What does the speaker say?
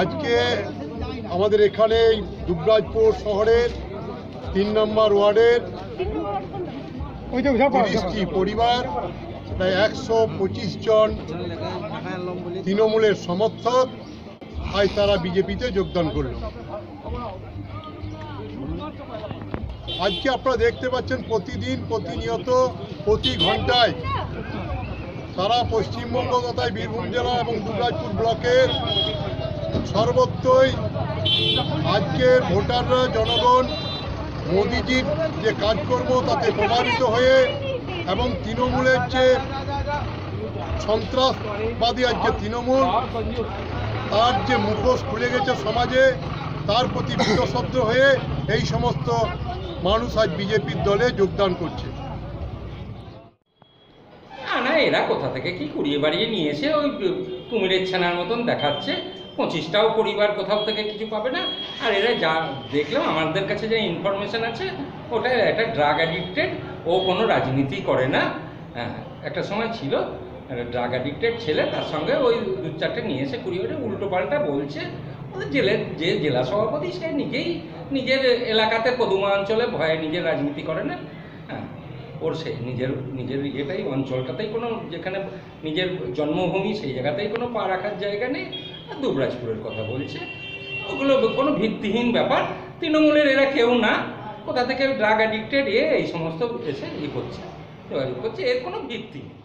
আজকে আমাদের এখানে দুবরাজপুর শহরের 3 নম্বর ওয়ার্ডের 30টি পরিবার প্রায় 125 জন তৃণমূলের সমর্থক আজ তারা বিজেপিতে যোগদান করল। আজকে আপনারা দেখতে পাচ্ছেন প্রতিদিন প্রতিনিয়ত প্রতি ঘন্টায় সারা পশ্চিমবঙ্গ তথা বীরভূম জেলা এবং দুবরাজপুর ব্লকের সর্বত্রই আজকের ভোটাররা জনগণ মোদিজির যে কাজকর্ম তাতে প্রভাবিত হয়ে এবং তৃণমূলের যে সন্ত্রাসবাদী আজকে তৃণমূল তার যে মুখোশ খুলে গেছে সমাজে তার প্রতি বিতশব্দ হয়ে এই সমস্ত মানুষ আজ বিজেপির দলে যোগদান করছে। না এরা কোথা থেকে কি কুড়িয়ে বাড়িয়ে নিয়ে এসে ওই কুমিরের ছানার মতন দেখাচ্ছে। 25টাও পরিবার কোথাও থেকে কিছু পাবে না। আর এরা যা দেখলাম আমাদের কাছে যে ইনফরমেশন আছে ওটা একটা ড্রাগ অ্যাডিক্টেড, ও কোনো রাজনীতি করে না। হ্যাঁ, একটা সময় ছিল ড্রাগ অ্যাডিক্টেড ছেলে, তার সঙ্গে ওই 2-4টে নিয়ে এসে কুড়িয়ে বাড়ি উল্টো পাল্টা বলছে। জেলের যে জেলা সভাপতি সে নিজেই নিজের এলাকাতে পদুমা অঞ্চলে ভয়ে নিজের রাজনীতি করে না। হ্যাঁ, ওর সে নিজের ইয়েটাই অঞ্চলটাতেই কোনো যেখানে নিজের জন্মভূমি সেই জায়গাতেই কোনো পা রাখার জায়গা নেই। আর দুবরাজপুরের কথা বলছে, ওগুলো কোনো ভিত্তিহীন ব্যাপার। তৃণমূলের এরা কেউ না, কোথা থেকে ড্রাগ অ্যাডিক্টেড এই সমস্ত এসে করছে, যোগাযোগ করছে, এর কোনো ভিত্তি নেই।